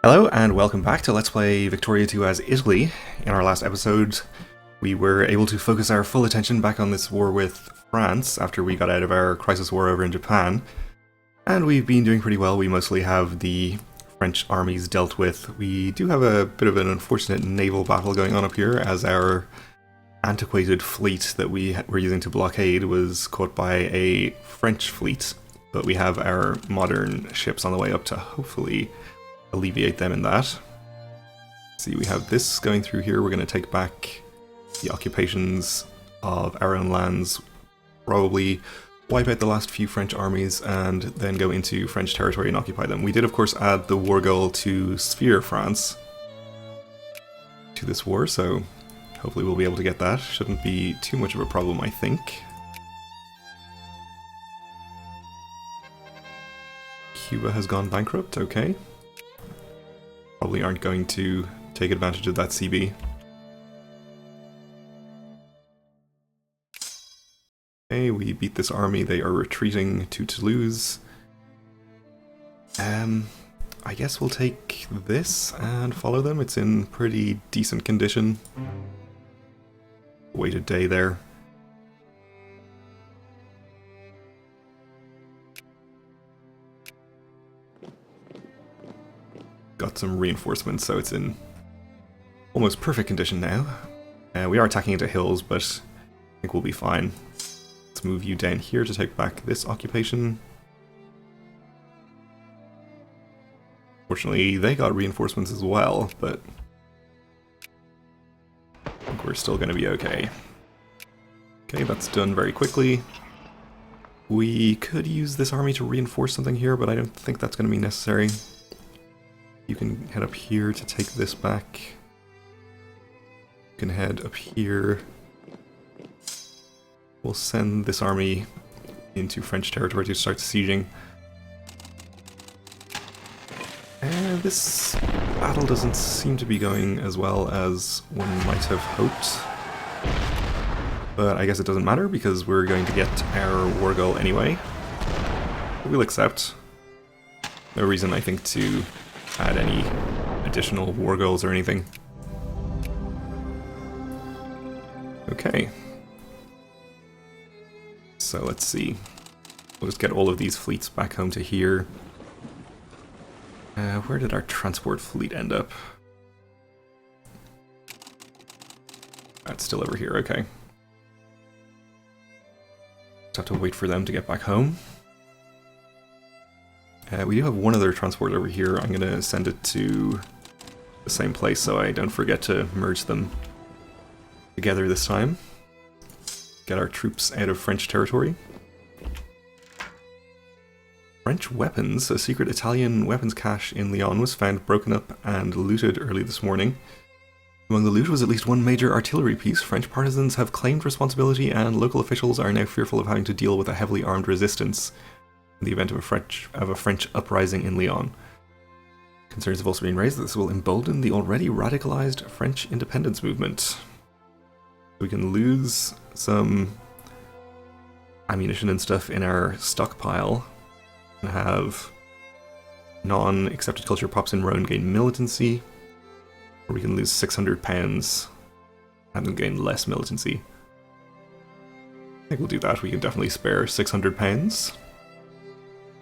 Hello and welcome back to Let's Play Victoria 2 as Italy. In our last episode, we were able to focus our full attention back on this war with France after we got out of our crisis war over in Japan. And we've been doing pretty well. We mostly have the French armies dealt with. We do have a bit of an unfortunate naval battle going on up here as our antiquated fleet that we were using to blockade was caught by a French fleet. But we have our modern ships on the way up to hopefully alleviate them in that. See, we have this going through here. We're going to take back the occupations of our own lands, probably wipe out the last few French armies, and then go into French territory and occupy them. We did, of course, add the war goal to sphere France to this war, so hopefully we'll be able to get that. Shouldn't be too much of a problem, I think. Cuba has gone bankrupt, okay. Probably aren't going to take advantage of that CB. Okay, we beat this army. They are retreating to Toulouse. I guess we'll take this and follow them. It's in pretty decent condition. Wait a day there. Got some reinforcements, so it's in almost perfect condition now. We are attacking into hills, but I think we'll be fine. Let's move you down here to take back this occupation. Fortunately, they got reinforcements as well, but I think we're still going to be okay. Okay, that's done very quickly. We could use this army to reinforce something here, but I don't think that's going to be necessary. You can head up here to take this back. You can head up here. We'll send this army into French territory to start sieging. And this battle doesn't seem to be going as well as one might have hoped. But I guess it doesn't matter because we're going to get our war goal anyway. We'll accept. No reason, I think, to add any additional war goals or anything. Okay. So let's see. We'll just get all of these fleets back home to here. Where did our transport fleet end up? That's still over here, okay. Just have to wait for them to get back home. We do have one other transport over here. I'm going to send it to the same place so I don't forget to merge them together this time. Get our troops out of French territory. French weapons. A secret Italian weapons cache in Lyon was found broken up and looted early this morning. Among the loot was at least one major artillery piece. French partisans have claimed responsibility and local officials are now fearful of having to deal with a heavily armed resistance in the event of a French uprising in Lyon. Concerns have also been raised that this will embolden the already radicalized French independence movement. We can lose some ammunition and stuff in our stockpile and have non-accepted culture pops in Rhone gain militancy, or we can lose £600 and then gain less militancy. I think we'll do that. We can definitely spare £600.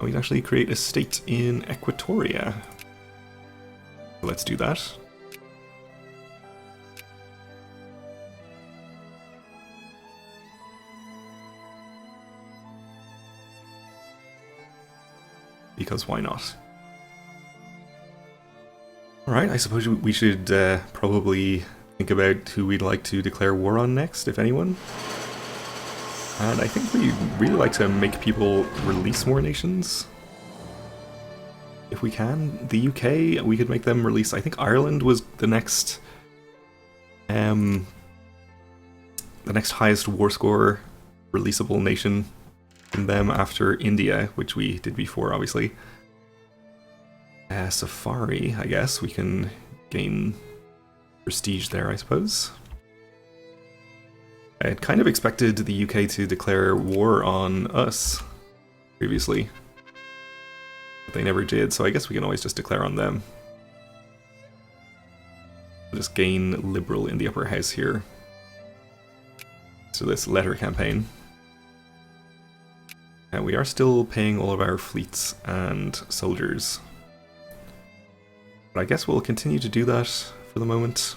We can actually create a state in Equatoria. Let's do that. Because why not? Alright, I suppose we should probably think about who we'd like to declare war on next, if anyone. And I think we'd really like to make people release more nations. If we can. The UK, we could make them release. I think Ireland was the next highest war score releasable nation in them after India, which we did before, obviously. Safari, I guess. We can gain prestige there, I suppose. I had kind of expected the UK to declare war on us previously, but they never did, so I guess we can always just declare on them. We'll just gain Liberal in the upper house here. So this letter campaign. And we are still paying all of our fleets and soldiers. But I guess we'll continue to do that for the moment,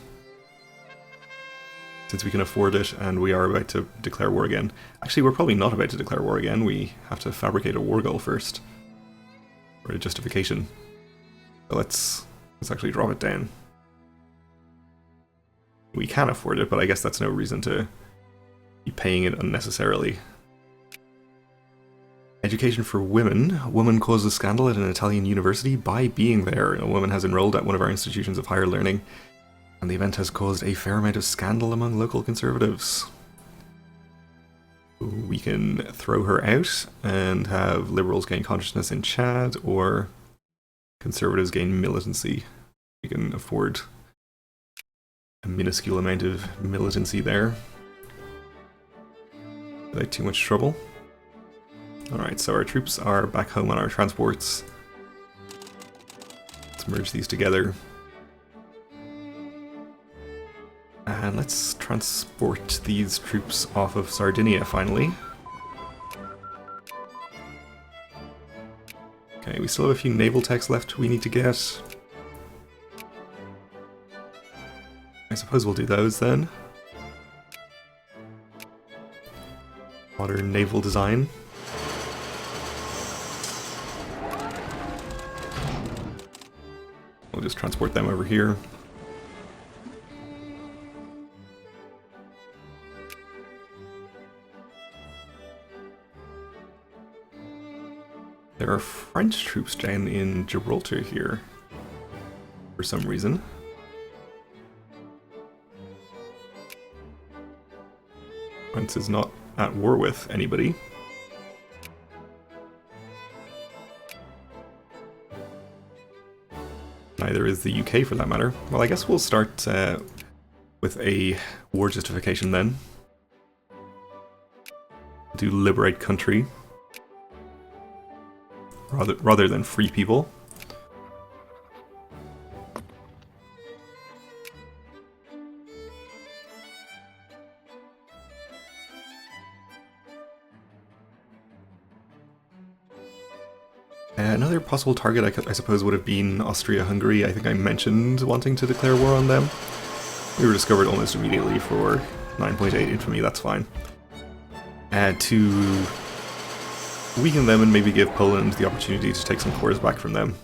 since we can afford it and we are about to declare war again. Actually, we're probably not about to declare war again. We have to fabricate a war goal first, or a justification. So let's actually drop it down. We can afford it, but I guess that's no reason to be paying it unnecessarily. Education for women. A woman causes scandal at an Italian university by being there. A woman has enrolled at one of our institutions of higher learning, and the event has caused a fair amount of scandal among local conservatives. We can throw her out and have liberals gain consciousness in Chad, or conservatives gain militancy. We can afford a minuscule amount of militancy there without too much trouble. Alright, so our troops are back home on our transports. Let's merge these together. And let's transport these troops off of Sardinia, finally. Okay, we still have a few naval techs left we need to get. I suppose we'll do those then. Modern naval design. We'll just transport them over here. There are French troops down in Gibraltar here, for some reason. France is not at war with anybody. Neither is the UK, for that matter. Well, I guess we'll start with a war justification then. To liberate country, rather than free people. Another possible target, I suppose, would have been Austria-Hungary. I think I mentioned wanting to declare war on them. We were discovered almost immediately for 9.8 infamy, that's fine. To weaken them and maybe give Poland the opportunity to take some cores back from them,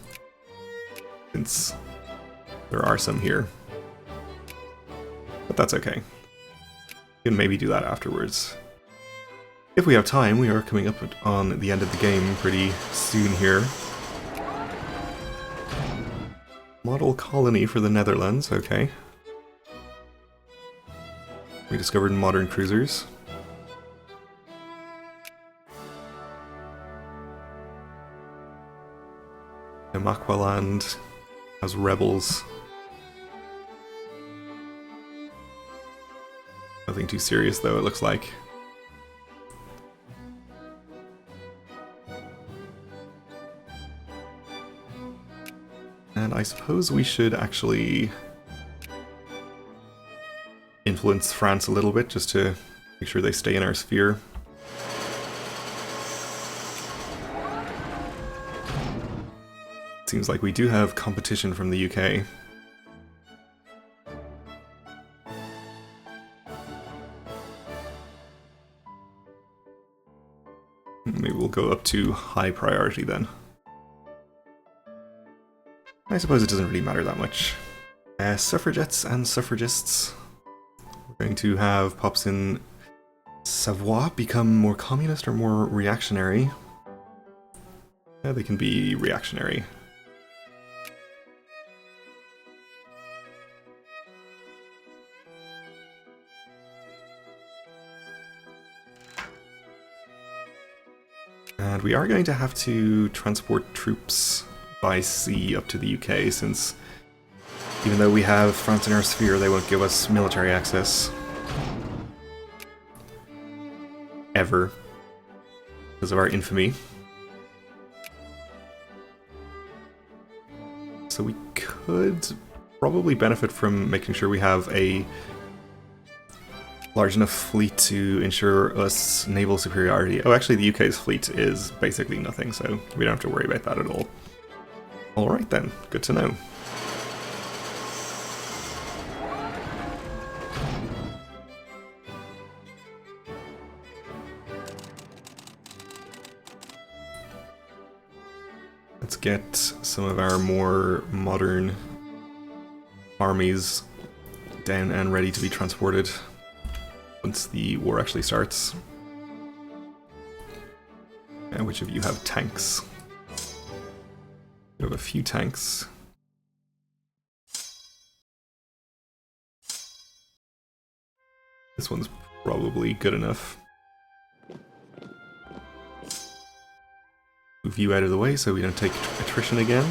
since there are some here. But that's okay. We can maybe do that afterwards. If we have time. We are coming up on the end of the game pretty soon here. Model colony for the Netherlands, okay. We discovered modern cruisers. Makwaland has rebels. Nothing too serious though, it looks like. And I suppose we should actually influence France a little bit, just to make sure they stay in our sphere. Seems like we do have competition from the UK. Maybe we'll go up to high priority then. I suppose it doesn't really matter that much. Suffragettes and suffragists. We're going to have pops in Savoie become more communist or more reactionary. Yeah, they can be reactionary. And we are going to have to transport troops by sea up to the UK, since even though we have France in our sphere, they won't give us military access. Ever. Because of our infamy. So we could probably benefit from making sure we have a large enough fleet to ensure us naval superiority. Oh, actually the UK's fleet is basically nothing, so we don't have to worry about that at all. Alright then, good to know. Let's get some of our more modern armies down and ready to be transported once the war actually starts. And which of you have tanks? We have a few tanks. This one's probably good enough. Move you out of the way so we don't take attrition again.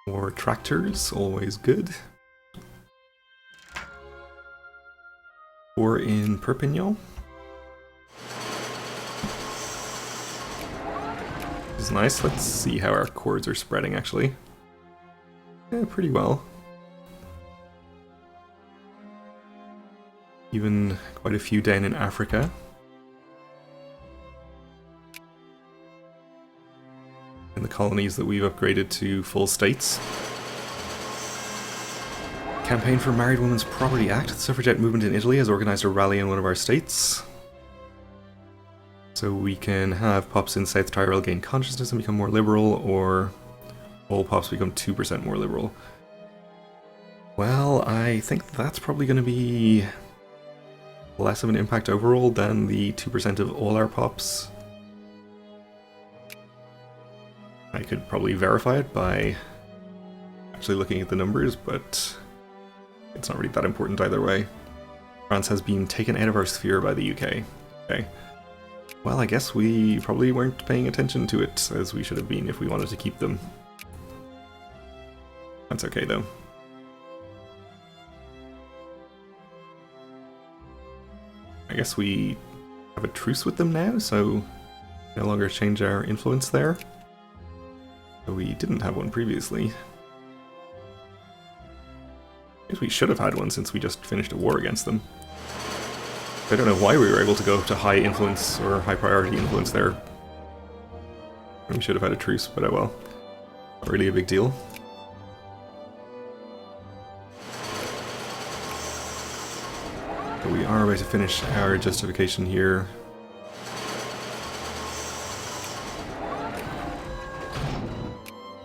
More tractors, always good. Or in Perpignan. This is nice. Let's see how our cords are spreading actually. Yeah, pretty well. Even quite a few down in Africa. In the colonies that we've upgraded to full states. Campaign for Married Women's Property Act. The suffragette movement in Italy has organised a rally in one of our states. So we can have pops in South Tyrol gain consciousness and become more liberal, or all pops become 2% more liberal. Well, I think that's probably going to be less of an impact overall than the 2% of all our pops. I could probably verify it by actually looking at the numbers, but it's not really that important either way. France has been taken out of our sphere by the UK. Okay. Well, I guess we probably weren't paying attention to it as we should have been if we wanted to keep them. That's okay though. I guess we have a truce with them now, so no longer change our influence there. But we didn't have one previously. I guess we should have had one since we just finished a war against them. I don't know why we were able to go to high influence or high priority influence there. We should have had a truce, but oh well. Not really a big deal. But we are about to finish our justification here.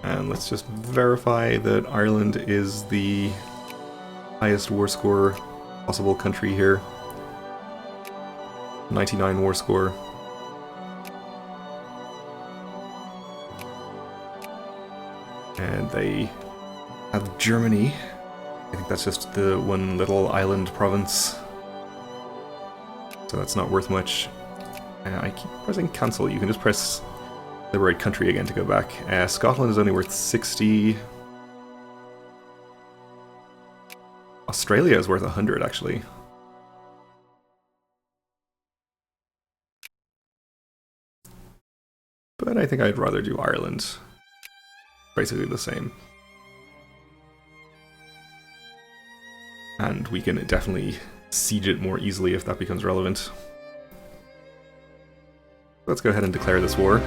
And let's just verify that Ireland is the highest war score possible country here. 99 war score. And they have Germany. I think that's just the one little island province. So that's not worth much. I keep pressing cancel. You can just press liberate country again to go back. Scotland is only worth 60. Australia is worth 100 actually. But I think I'd rather do Ireland. Basically the same. And we can definitely siege it more easily if that becomes relevant. Let's go ahead and declare this war.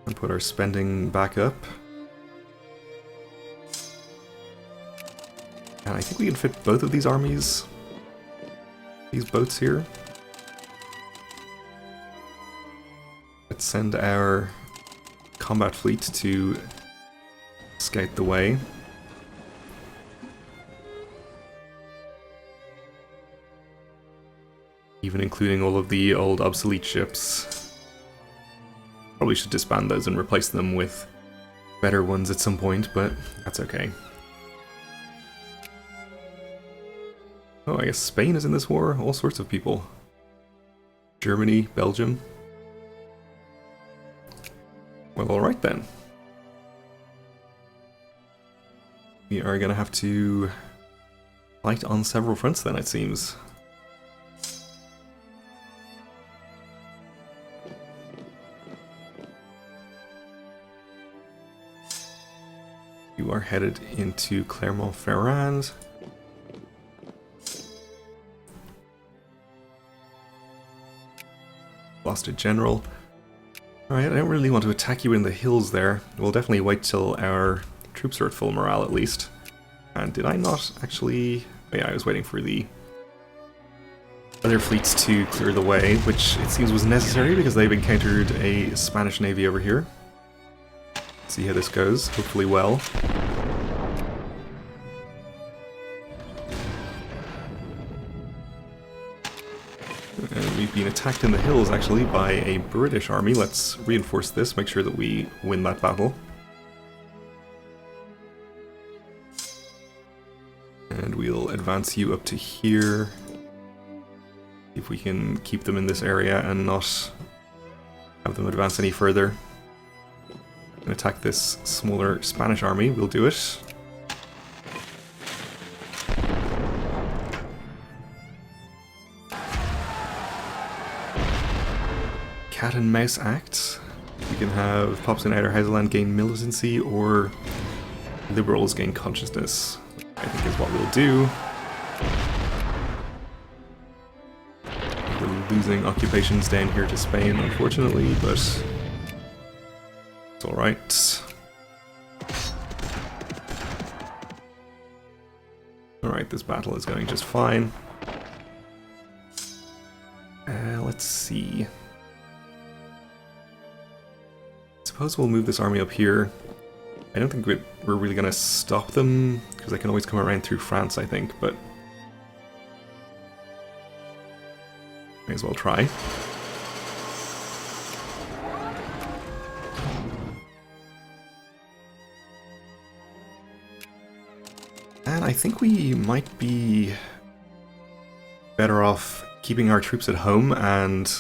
And put our spending back up. And I think we can fit both of these armies. These boats here. Let's send our combat fleet to scout the way. Even including all of the old obsolete ships. Probably should disband those and replace them with better ones at some point, but that's okay. Oh, I guess Spain is in this war. All sorts of people. Germany, Belgium. Well, alright then. We are going to have to fight on several fronts then, it seems. You are headed into Clermont-Ferrand. Lost a general. Alright, I don't really want to attack you in the hills there. We'll definitely wait till our troops are at full morale at least. And did I not actually... Oh yeah, I was waiting for the other fleets to clear the way, which it seems was necessary because they've encountered a Spanish navy over here. Let's see how this goes. Hopefully well. And we've been attacked in the hills actually by a British army. Let's reinforce this, make sure that we win that battle. And we'll advance you up to here. See if we can keep them in this area and not have them advance any further. And attack this smaller Spanish army. We'll do it. Cat and mouse act. We can have Pops in Outer Houseland gain militancy or liberals gain consciousness, I think is what we'll do. We're losing occupations down here to Spain, unfortunately, but it's alright. Alright, this battle is going just fine. Let's see. I suppose we'll move this army up here. I don't think we're really going to stop them, because they can always come around through France, I think, but may as well try. And I think we might be better off keeping our troops at home and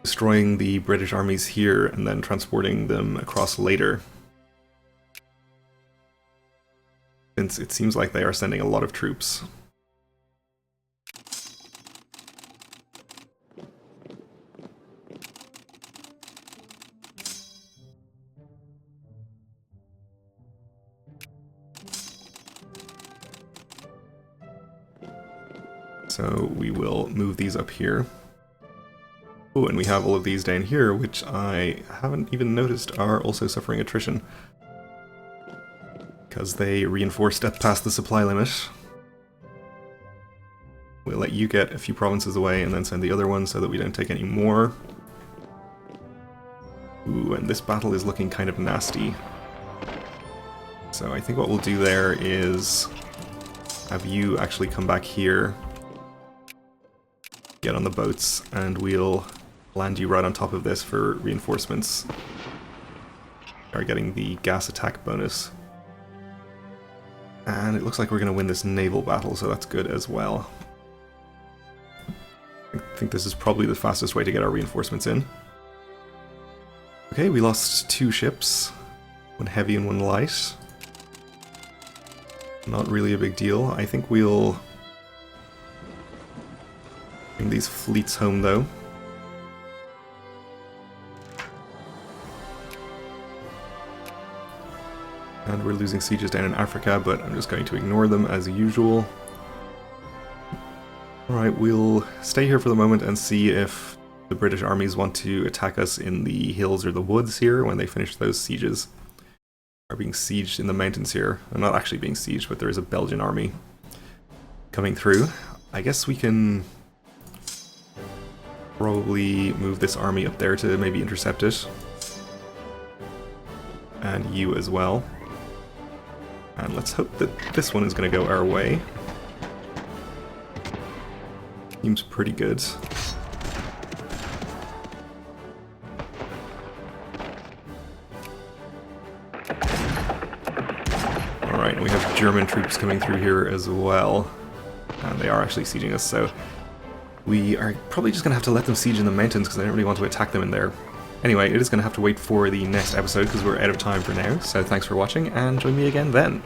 destroying the British armies here and then transporting them across later. Since it seems like they are sending a lot of troops. So we will move these up here. Oh, and we have all of these down here, which I haven't even noticed are also suffering attrition. Because they reinforced up past the supply limit. We'll let you get a few provinces away and then send the other one so that we don't take any more. Ooh, and this battle is looking kind of nasty. So I think what we'll do there is have you actually come back here, get on the boats, and we'll land you right on top of this for reinforcements. Are getting the gas attack bonus. And it looks like we're going to win this naval battle, so that's good as well. I think this is probably the fastest way to get our reinforcements in. Okay, we lost 2 ships. One heavy and one light. Not really a big deal. I think we'll bring these fleets home, though. And we're losing sieges down in Africa, but I'm just going to ignore them as usual. Alright, we'll stay here for the moment and see if the British armies want to attack us in the hills or the woods here when they finish those sieges. Are being sieged in the mountains here. I'm not actually being sieged, but there is a Belgian army coming through. I guess we can probably move this army up there to maybe intercept it. And you as well. And let's hope that this one is going to go our way. Seems pretty good. Alright, we have German troops coming through here as well. And they are actually sieging us, so we are probably just going to have to let them siege in the mountains because I don't really want to attack them in there. Anyway, it is going to have to wait for the next episode because we're out of time for now, so thanks for watching, and join me again then.